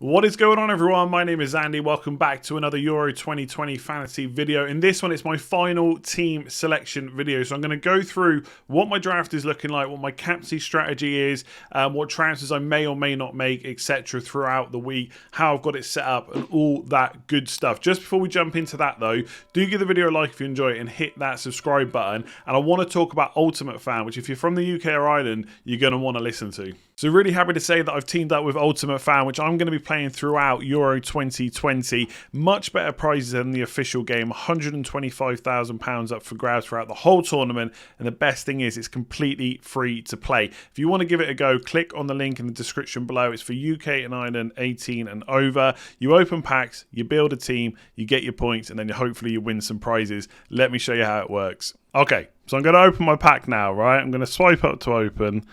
What is going on, everyone? My name is Andy. Welcome back to another Euro 2020 fantasy video. In this one, it's my final team selection video. So I'm going to go through what my draft is looking like, what my captaincy strategy is, what transfers I may or may not make, etc. throughout the week, how I've got it set up, and all that good stuff. Just before we jump into that, though, do give the video a like if you enjoy it and hit that subscribe button. And I want to talk about Ultimate Fan, which if you're from the UK or Ireland, you're going to want to listen to. So really happy to say that I've teamed up with Ultimate Fan, which I'm going to be playing throughout Euro 2020. Much better prizes than the official game. £125,000 up for grabs throughout the whole tournament. And the best thing is it's completely free to play. If you want to give it a go, click on the link in the description below. It's for UK and Ireland 18 and over. You open packs, you build a team, you get your points, and then hopefully you win some prizes. Let me show you how it works. Okay, so I'm going to open my pack now, right? I'm going to swipe up to open.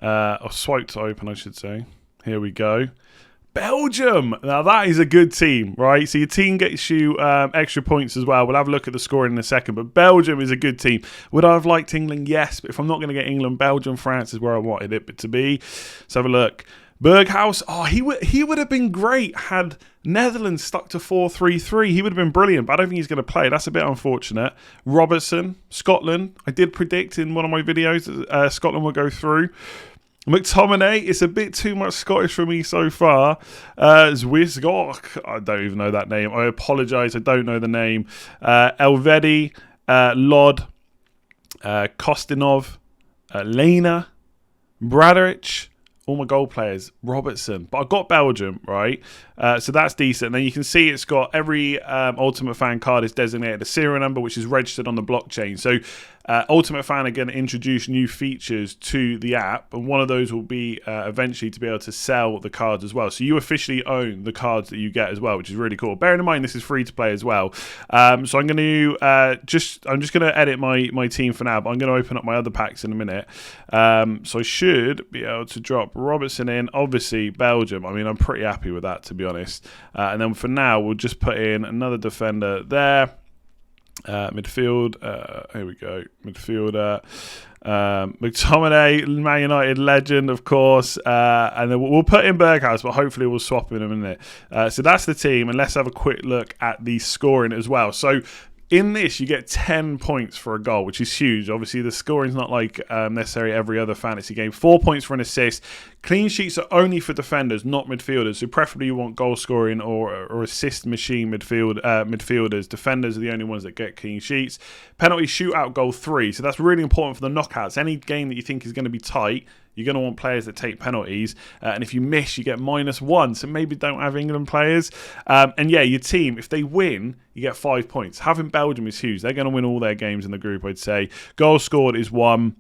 Or swipe to open, I should say. Here we go. Belgium! Now that is a good team, right? So your team gets you extra points as well. We'll have a look at the scoring in a second. But Belgium is a good team. Would I have liked England? Yes. But if I'm not going to get England, Belgium, France is where I wanted it to be. Let's have a look. Berghuis, he would have been great had Netherlands stuck to 4-3-3. He would have been brilliant, but I don't think he's going to play. That's a bit unfortunate. Robertson, Scotland. I did predict in one of my videos that Scotland will go through. McTominay, it's a bit too much Scottish for me so far. Zwizgok, I don't even know that name. I apologise, I don't know the name. Elvedi, Lod, Kostinov, Lena, Bradrich. All my goal players, Robertson. But I got Belgium, right? So that's decent. And then you can see it's got every Ultimate Fan card is designated a serial number, which is registered on the blockchain. So Ultimate Fan are going to introduce new features to the app. And one of those will be eventually to be able to sell the cards as well. So you officially own the cards that you get as well, which is really cool. Bearing in mind, this is free to play as well. So I'm going to I'm just going to edit my team for now, but I'm going to open up my other packs in a minute. So I should be able to drop Robertson in. Obviously, Belgium. I mean, I'm pretty happy with that, to be honest. And then for now, we'll just put in another defender there. Midfield. Here we go. Midfielder. McTominay, Man United legend, of course. And then we'll put in Berghuis, but hopefully we'll swap in a minute. So that's the team. And let's have a quick look at the scoring as well. So in this, you get 10 points for a goal, which is huge. Obviously, the scoring's not like necessarily every other fantasy game. 4 points for an assist. Clean sheets are only for defenders, not midfielders. So preferably you want goal scoring or assist machine midfielders. Defenders are the only ones that get clean sheets. Penalty shootout goal 3. So that's really important for the knockouts. Any game that you think is going to be tight, you're going to want players that take penalties. And if you miss, you get -1. So maybe don't have England players. And yeah, your team, if they win, you get 5 points. Having Belgium is huge. They're going to win all their games in the group, I'd say. Goals scored is 1.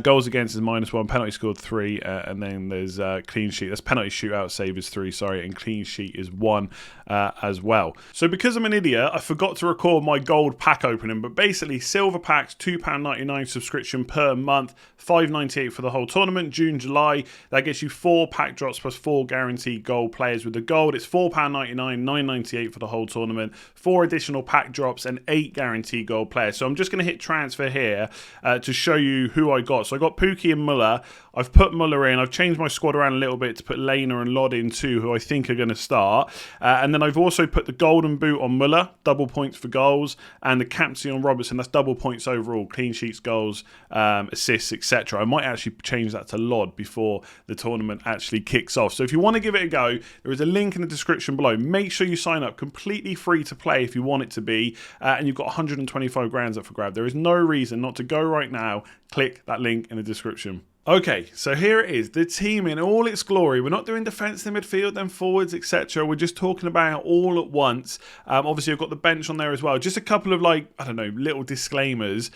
Goals against is -1, penalty scored 3, and then there's clean sheet. That's penalty shootout save is 3, sorry, and clean sheet is 1 as well. So because I'm an idiot, I forgot to record my gold pack opening, but basically silver packs, £2.99 subscription per month, $5.98 for the whole tournament, June, July. That gets you 4 pack drops plus 4 guaranteed gold players. With the gold, it's £4.99, $9.98 for the whole tournament, 4 additional pack drops and 8 guaranteed gold players. So I'm just going to hit transfer here to show you who I got. So I got Pukki and Muller. I've put Muller in. I've changed my squad around a little bit to put Lena and Lod in too, who I think are going to start. And then I've also put the golden boot on Muller, double points for goals, and the captaincy on Robertson. That's double points overall, clean sheets, goals, assists, etc. I might actually change that to Lod before the tournament actually kicks off. So if you want to give it a go, there is a link in the description below. Make sure you sign up, completely free to play if you want it to be, and you've got 125 grand up for grab. There is no reason not to go right now. Click that link in the description. Okay, so here it is, the team in all its glory. We're not doing defence, then midfield, then forwards, etc. We're just talking about it all at once. Obviously, I've got the bench on there as well. Just a couple of, little disclaimers.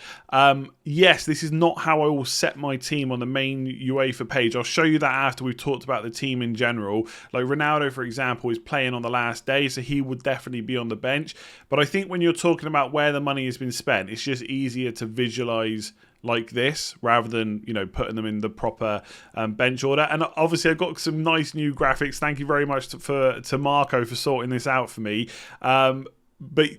Yes, this is not how I will set my team on the main UEFA page. I'll show you that after we've talked about the team in general. Like Ronaldo, for example, is playing on the last day, so he would definitely be on the bench. But I think when you're talking about where the money has been spent, it's just easier to visualise like this rather than putting them in the proper bench order. And obviously I've got some nice new graphics. Thank you very much to Marco for sorting this out for me. But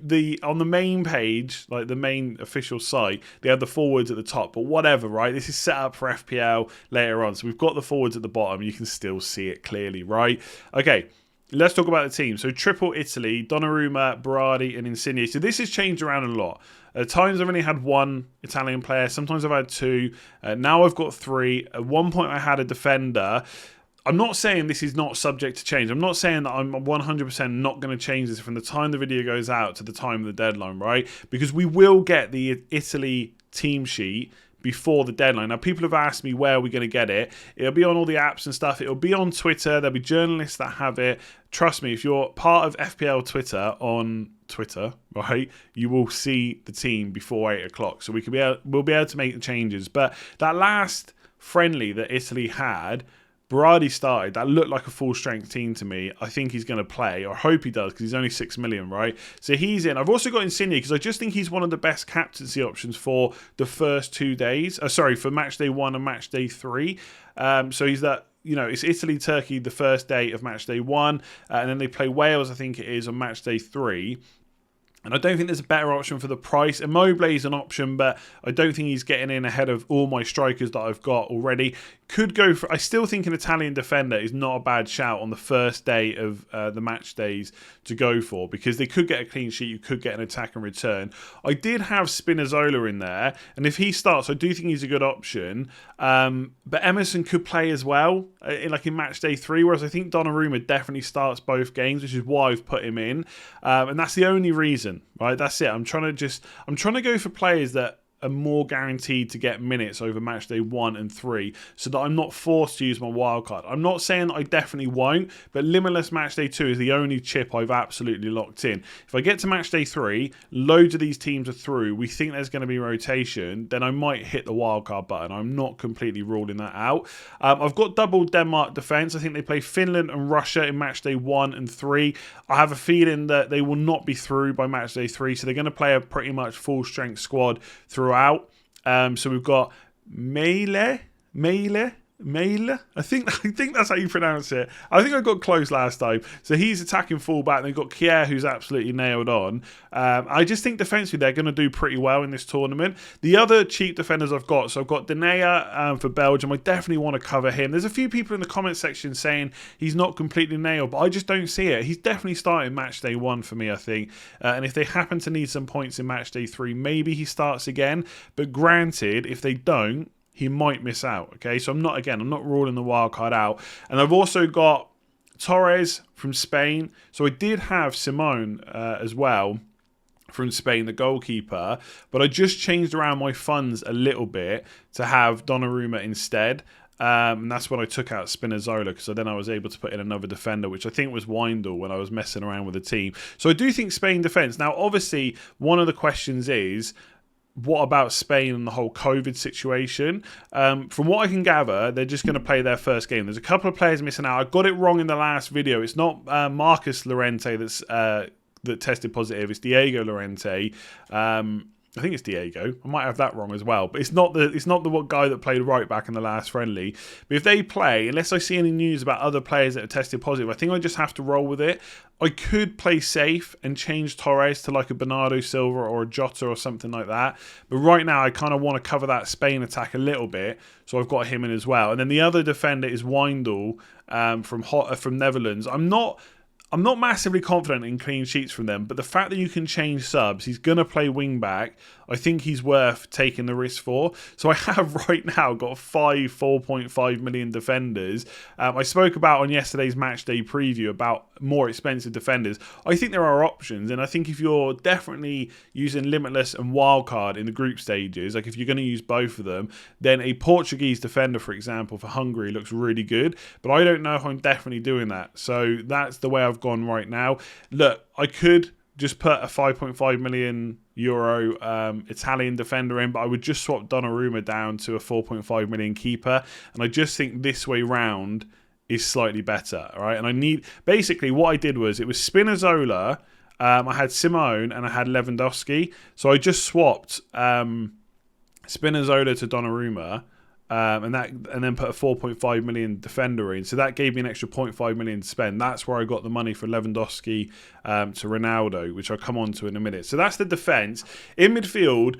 on the main page, like the main official site, they have the forwards at the top. But whatever, right? This is set up for FPL later on. So we've got the forwards at the bottom. You can still see it clearly, right? Okay, let's talk about the team. So triple Italy, Donnarumma, Berardi, and Insigne. So this has changed around a lot. At times I've only had one Italian player. Sometimes I've had two. Now I've got three. At one point I had a defender. I'm not saying this is not subject to change. I'm not saying that I'm 100% not going to change this from the time the video goes out to the time of the deadline, right? Because we will get the Italy team sheet before the deadline. Now, people have asked me where we're going to get it. It'll be on all the apps and stuff. It'll be on Twitter. There'll be journalists that have it. Trust me, if you're part of FPL Twitter on Twitter, right, you will see the team before 8 o'clock. So we'll be able to make the changes. But that last friendly that Italy had, Berardi started. That looked like a full-strength team to me. I think he's going to play, or I hope he does, because he's only 6 million, right? So he's in. I've also got Insigne, because I just think he's one of the best captaincy options for the first 2 days. For match day 1 and match day 3. So he's that. It's Italy-Turkey the first day of match day 1, and then they play Wales, I think it is, on match day 3. And I don't think there's a better option for the price. Immobile is an option, but I don't think he's getting in ahead of all my strikers that I've got already. Could go for. I still think an Italian defender is not a bad shout on the first day of the match days to go for, because they could get a clean sheet. You could get an attack and return. I did have Spinazzola in there, and if he starts, I do think he's a good option. But Emerson could play as well, in match day 3. Whereas I think Donnarumma definitely starts both games, which is why I've put him in, and that's the only reason. Right, that's it. I'm trying to go for players that are more guaranteed to get minutes over match day 1 and 3, so that I'm not forced to use my wildcard. I'm not saying that I definitely won't, but limitless match day 2 is the only chip I've absolutely locked in. If I get to match day 3, loads of these teams are through, we think there's going to be rotation, then I might hit the wildcard button. I'm not completely ruling that out. I've got double Denmark defence. I think they play Finland and Russia in match day 1 and 3. I have a feeling that they will not be through by match day 3, so they're going to play a pretty much full strength squad throughout. So we've got Mele. I think that's how you pronounce it. I think I got close last time. So he's attacking fullback. They've got Kier, who's absolutely nailed on. I just think defensively they're going to do pretty well in this tournament. The other cheap defenders I've got, so I've got Denea for Belgium. I definitely want to cover him. There's a few people in the comment section saying he's not completely nailed, but I just don't see it. He's definitely starting match day 1 for me, I think. And if they happen to need some points in match day 3, maybe he starts again. But granted, if they don't, he might miss out, okay? So I'm not ruling the wild card out. And I've also got Torres from Spain. So I did have Simone as well from Spain, the goalkeeper. But I just changed around my funds a little bit to have Donnarumma instead. And that's when I took out Spinazzola, because then I was able to put in another defender, which I think was Windle when I was messing around with the team. So I do think Spain defence. Now, obviously, one of the questions is, what about Spain and the whole COVID situation? From what I can gather, they're just going to play their first game. There's a couple of players missing out. I got it wrong in the last video. It's not Marcus Llorente that tested positive. It's Diego Llorente. I think it's Diego. I might have that wrong as well. But it's not the guy that played right back in the last friendly. But if they play, unless I see any news about other players that have tested positive, I think I just have to roll with it. I could play safe and change Torres to like a Bernardo Silva or a Jota or something like that. But right now, I kind of want to cover that Spain attack a little bit. So I've got him in as well. And then the other defender is Windle from Netherlands. I'm not massively confident in clean sheets from them, but the fact that you can change subs, he's going to play wing back, I think he's worth taking the risk for. So I have right now got 4.5 million defenders. I spoke about on yesterday's Matchday preview about more expensive defenders. I think there are options, and I think if you're definitely using Limitless and Wildcard in the group stages, like if you're going to use both of them, then a Portuguese defender, for example, for Hungary looks really good, but I don't know if I'm definitely doing that. So that's the way I've gone right now. Look, I could just put a 5.5 million euro Italian defender in, but I would just swap Donnarumma down to a 4.5 million keeper, and I just think this way round is slightly better, all right? And I need, basically what I did was, it was Spinazzola, I had Simone, and I had Lewandowski, so I just swapped Spinazzola to Donnarumma, and then put a 4.5 million defender in. So that gave me an extra 0.5 million to spend. That's where I got the money for Lewandowski to Ronaldo, which I'll come on to in a minute. So that's the defence. In midfield,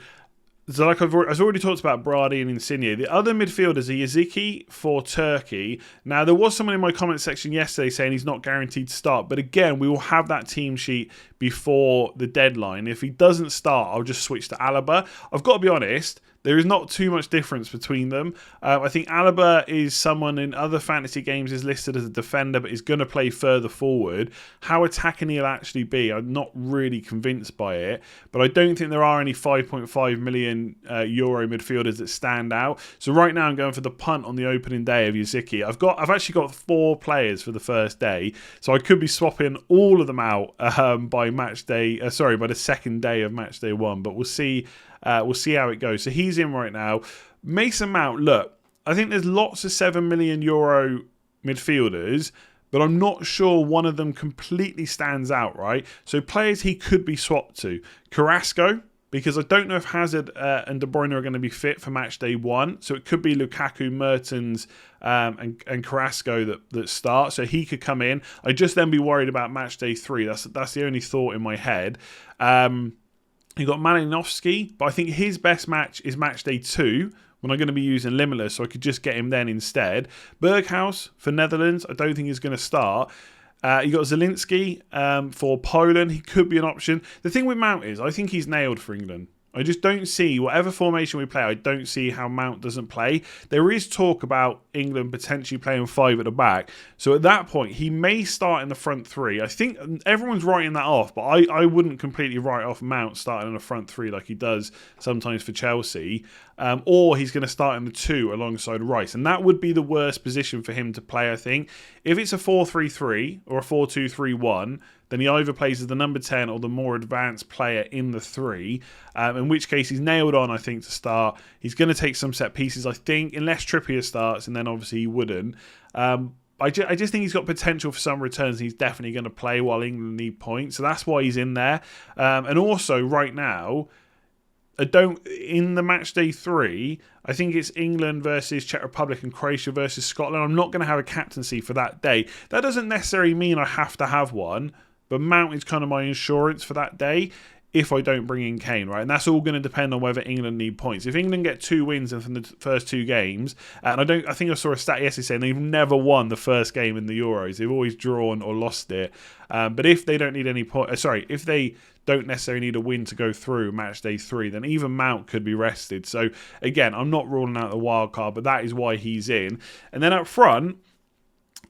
so like I've already talked about Brady and Insigne. The other midfielders are Yaziki for Turkey. Now, there was someone in my comment section yesterday saying he's not guaranteed to start. But again, we will have that team sheet before the deadline. If he doesn't start, I'll just switch to Alaba. I've got to be honest, there is not too much difference between them. I think Alaba is someone in other fantasy games is listed as a defender, but is going to play further forward. How attacking he'll actually be, I'm not really convinced by it. But I don't think there are any 5.5 million euro midfielders that stand out. So right now I'm going for the punt on the opening day of Yaziki. I've actually got 4 players for the first day, so I could be swapping all of them out by by the second day of match day 1. But we'll see. We'll see how it goes. So he's in right now. Mason Mount, look, I think there's lots of 7 million euro midfielders, but I'm not sure one of them completely stands out, right? So players he could be swapped to. Carrasco, because I don't know if Hazard and De Bruyne are going to be fit for match day 1. So it could be Lukaku, Mertens, and Carrasco that start. So he could come in. I'd just then be worried about match day 3. That's the only thought in my head. You've got Malinowski, but I think his best match is match day 2 when I'm going to be using Limitless, so I could just get him then instead. Berghuis for Netherlands, I don't think he's going to start. You got Zielinski for Poland. He could be an option. The thing with Mount is, I think he's nailed for England. I just don't see, whatever formation we play, I don't see how Mount doesn't play. There is talk about England potentially playing 5 at the back. So at that point, he may start in the front 3. I think everyone's writing that off, but I wouldn't completely write off Mount starting in the front 3 like he does sometimes for Chelsea. Or he's going to start in the 2 alongside Rice. And that would be the worst position for him to play, I think. If it's a 4-3-3 or a 4-2-3-1, then he either plays as the number 10 or the more advanced player in the 3, in which case he's nailed on, I think, to start. He's going to take some set pieces, I think, unless Trippier starts, and then obviously he wouldn't. I just think he's got potential for some returns, and he's definitely going to play while England need points, so that's why he's in there. And also, right now, in the match day 3, I think it's England versus Czech Republic and Croatia versus Scotland. I'm not going to have a captaincy for that day. That doesn't necessarily mean I have to have one, but Mount is kind of my insurance for that day if I don't bring in Kane, right? And that's all going to depend on whether England need points. If England get 2 wins from the first 2 games, and I think I saw a stat yesterday saying they've never won the first game in the Euros. They've always drawn or lost it. But if they don't need any if they don't necessarily need a win to go through match day 3, then even Mount could be rested. So again, I'm not ruling out the wild card, but that is why he's in. And then up front,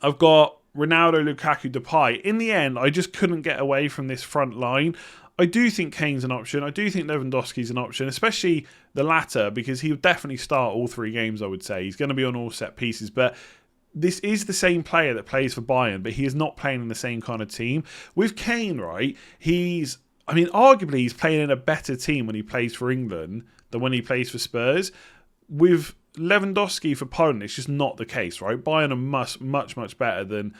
I've got Ronaldo, Lukaku, Depay. In the end, I just couldn't get away from this front line. I do think Kane's an option. I do think Lewandowski's an option, especially the latter, because he'll definitely start all 3 games, I would say. He's going to be on all set pieces, but this is the same player that plays for Bayern, but he is not playing in the same kind of team. With Kane, right, arguably he's playing in a better team when he plays for England than when he plays for Spurs. With Lewandowski for Poland, it's just not the case, right? Bayern are much better than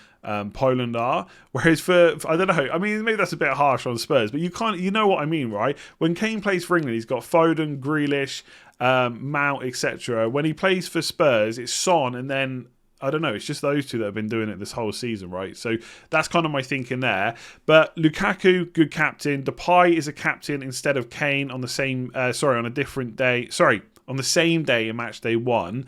Poland are. Whereas for I don't know, maybe that's a bit harsh on Spurs, but you know what I mean, right? When Kane plays for England, he's got Foden, Grealish, Mount, etc. When he plays for Spurs, it's Son, and then I don't know, it's just those 2 that have been doing it this whole season, right? So that's kind of my thinking there. But Lukaku, good captain. Depay is a captain instead of Kane on the same, on a different day. On the same day in match day 1.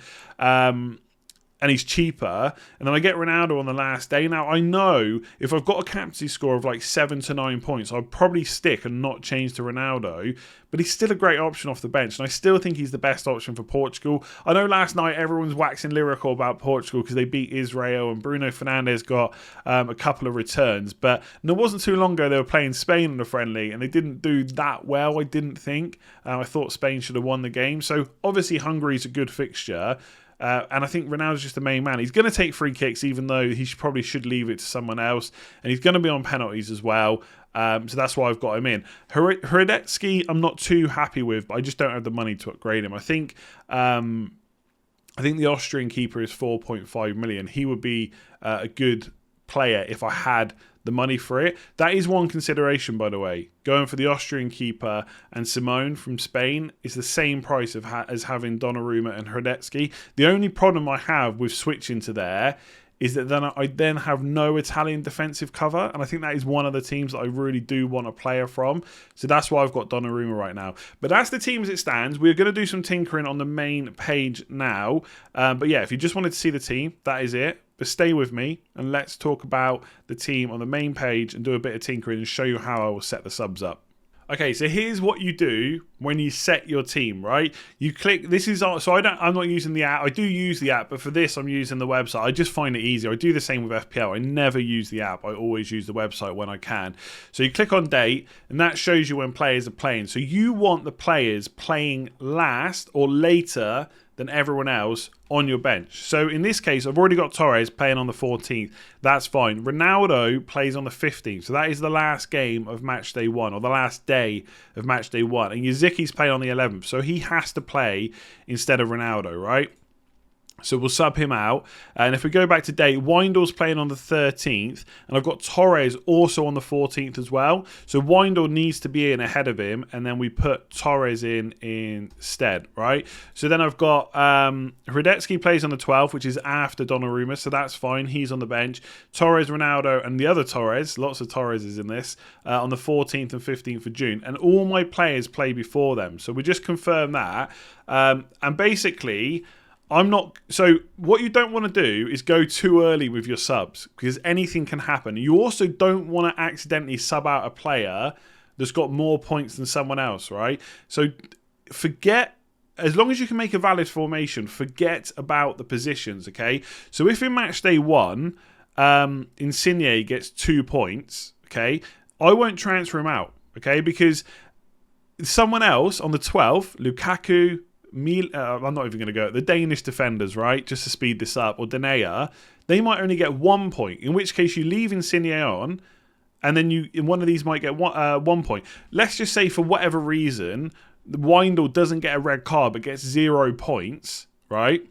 And he's cheaper. And then I get Ronaldo on the last day. Now, I know if I've got a captaincy score of like 7 to 9 points, I'll probably stick and not change to Ronaldo. But he's still a great option off the bench. And I still think he's the best option for Portugal. I know last night everyone's waxing lyrical about Portugal because they beat Israel and Bruno Fernandes got a couple of returns. But it wasn't too long ago they were playing Spain in the friendly and they didn't do that well, I didn't think. I thought Spain should have won the game. So obviously Hungary's a good fixture. And I think Ronaldo's just the main man. He's going to take free kicks, even though he probably should leave it to someone else. And he's going to be on penalties as well. So that's why I've got him in. Hradetsky, I'm not too happy with, but I just don't have the money to upgrade him. I think the Austrian keeper is 4.5 million. He would be a good player if I had the money for it. That is one consideration, by the way. Going for the Austrian keeper and Simone from Spain is the same price as having Donnarumma and Hradecky. The only problem I have with switching to there is that then I then have no Italian defensive cover, and I think that is one of the teams that I really do want a player from. So that's why I've got Donnarumma right now. But that's the team as it stands. We're going to do some tinkering on the main page now. But yeah, if you just wanted to see the team, that is it. But stay with me and let's talk about the team on the main page and do a bit of tinkering and show you how I will set the subs up. Okay, so here's what you do when you set your team, right? You click, this is, so I'm not using the app. I do use the app, but for this, I'm using the website. I just find it easier. I do the same with FPL. I never use the app. I always use the website when I can. So you click on date, and that shows you when players are playing. So you want the players playing last or later than everyone else on your bench. So in this case, I've already got Torres playing on the 14th. That's fine. Ronaldo plays on the 15th. So that is the last game of Matchday 1, or the last day of Matchday 1. And Yazicki's playing on the 11th. So he has to play instead of Ronaldo, right? So we'll sub him out. And if we go back to date, Windle's playing on the 13th. And I've got Torres also on the 14th as well. So Windle needs to be in ahead of him. And then we put Torres in instead, right? So then I've got Hradecky plays on the 12th, which is after Donnarumma. So that's fine. He's on the bench. Torres, Ronaldo, and the other Torres, lots of Torreses in this, on the 14th and 15th of June. And all my players play before them. So we just confirm that. And basically, so what you don't want to do is go too early with your subs because anything can happen. You also don't want to accidentally sub out a player that's got more points than someone else, right? So forget, as long as you can make a valid formation, forget about the positions, okay? So if in match day 1, Insigne gets 2 points, okay, I won't transfer him out, okay? Because someone else on the 12th, Lukaku, I'm not even going to go. The Danish defenders, right? Just to speed this up, or Denea, they might only get 1 point. In which case, you leave Insigne on, and then one of these might get 1 point. Let's just say for whatever reason, Windle doesn't get a red card but gets 0 points, right?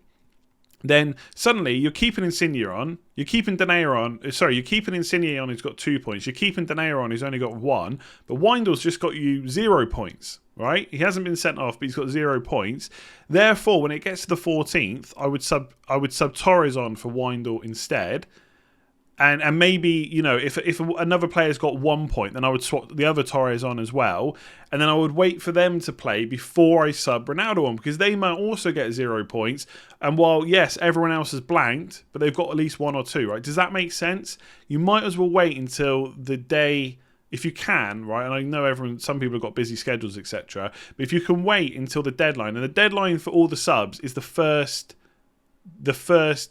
Then suddenly you're keeping Insigne on, you're keeping Denea on. Sorry, you're keeping Insigne on who's got 2 points. You're keeping Denea on who's only got 1, but Windle's just got you 0 points. Right? He hasn't been sent off, but he's got 0 points. Therefore, when it gets to the 14th, I would sub Torres on for Windle instead. And maybe, you know, if another player's got 1 point, then I would swap the other Torres on as well. And then I would wait for them to play before I sub Ronaldo on, because they might also get 0 points. And while, yes, everyone else is blanked, but they've got at least 1 or 2, right? Does that make sense? You might as well wait until the day, if you can, right? And I know some people have got busy schedules, etc. But if you can wait until the deadline, and the deadline for all the subs is the first kickoff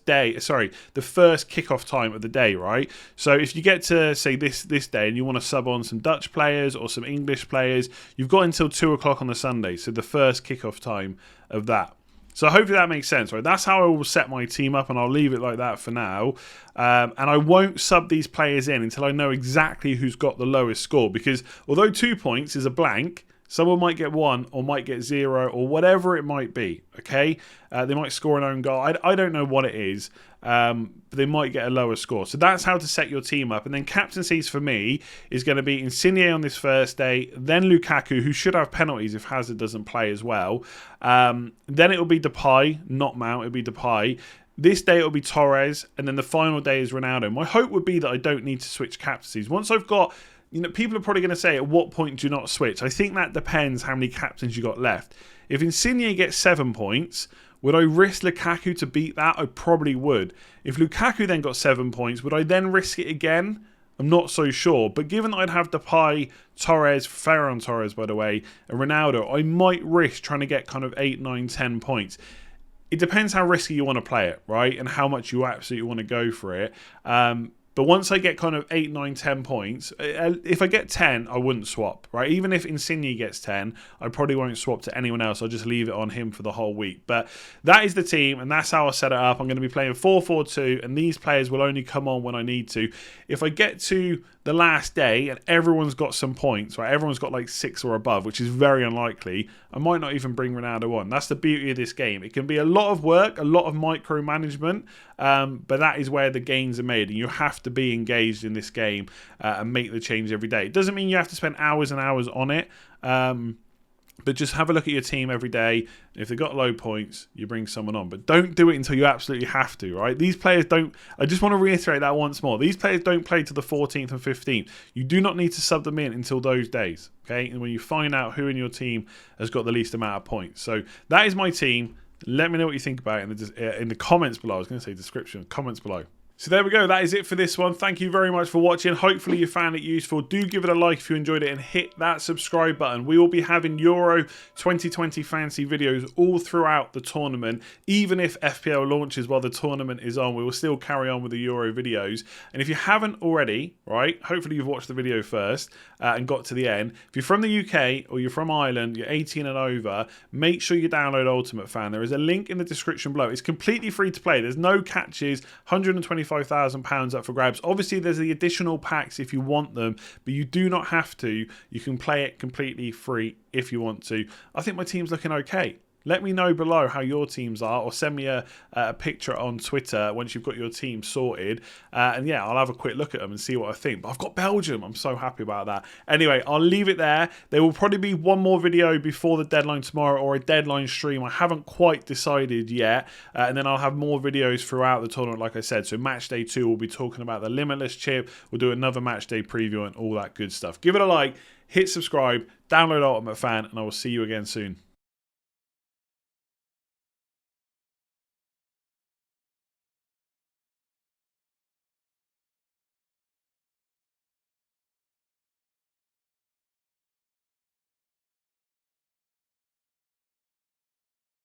time of the day, right? So if you get to say this day and you want to sub on some Dutch players or some English players, you've got until 2 o'clock on the Sunday. So the first kickoff time of that. So hopefully that makes sense, right? That's how I will set my team up, and I'll leave it like that for now. And I won't sub these players in until I know exactly who's got the lowest score, because although 2 points is a blank, someone might get 1 or might get 0 or whatever it might be, okay? They might score an own goal. I don't know what it is, but they might get a lower score. So that's how to set your team up. And then captaincies for me is going to be Insigne on this first day, then Lukaku, who should have penalties if Hazard doesn't play as well. Then it'll be Depay, not Mount, it'll be Depay. This day it'll be Torres, and then the final day is Ronaldo. My hope would be that I don't need to switch captaincies. Once I've got, you know, people are probably going to say, at what point do you not switch? I think that depends how many captains you got left. If Insigne gets 7 points, would I risk Lukaku to beat that? I probably would. If Lukaku then got 7 points, would I then risk it again? I'm not so sure. But given that I'd have Depay, Torres, Ferran Torres, by the way, and Ronaldo, I might risk trying to get kind of 8, 9, 10 points. It depends how risky you want to play it, right? And how much you absolutely want to go for it. But once I get kind of 8, 9, 10 points, if I get 10, I wouldn't swap, right? Even if Insigne gets 10, I probably won't swap to anyone else. I'll just leave it on him for the whole week. But that is the team, and that's how I set it up. I'm going to be playing 4-4-2, and these players will only come on when I need to. If I get to the last day and everyone's got some points, right? Everyone's got like 6 or above, which is very unlikely. I might not even bring Ronaldo on. That's the beauty of this game. It can be a lot of work, a lot of micromanagement, but that is where the gains are made, and you have to be engaged in this game and make the change every day. It doesn't mean you have to spend hours and hours on it. But just have a look at your team every day. If they've got low points, you bring someone on. But don't do it until you absolutely have to, right? These players don't... I just want to reiterate that once more. These players don't play to the 14th and 15th. You do not need to sub them in until those days, okay? And when you find out who in your team has got the least amount of points. So that is my team. Let me know what you think about it in the comments below. I was going to say description, comments below. So there we go. That is it for this one. Thank you very much for watching. Hopefully you found it useful. Do give it a like if you enjoyed it and hit that subscribe button. We will be having Euro 2020 fantasy videos all throughout the tournament. Even if FPL launches while the tournament is on, we will still carry on with the Euro videos. And if you haven't already, right, hopefully you've watched the video first and got to the end. If you're from the UK or you're from Ireland, you're 18 and over, make sure you download Ultimate Fan. There is a link in the description below. It's completely free to play. There's no catches, £125,000 up for grabs. Obviously, there's the additional packs if you want them, but you do not have to. You can play it completely free if you want to. I think my team's looking okay. Let me know below how your teams are, or send me a picture on Twitter once you've got your team sorted. And yeah, I'll have a quick look at them and see what I think. But I've got Belgium. I'm so happy about that. Anyway, I'll leave it there. There will probably be one more video before the deadline tomorrow, or a deadline stream. I haven't quite decided yet. And then I'll have more videos throughout the tournament, like I said. So Matchday 2, we'll be talking about the Limitless chip. We'll do another Matchday preview and all that good stuff. Give it a like, hit subscribe, download Ultimate Fan, and I will see you again soon.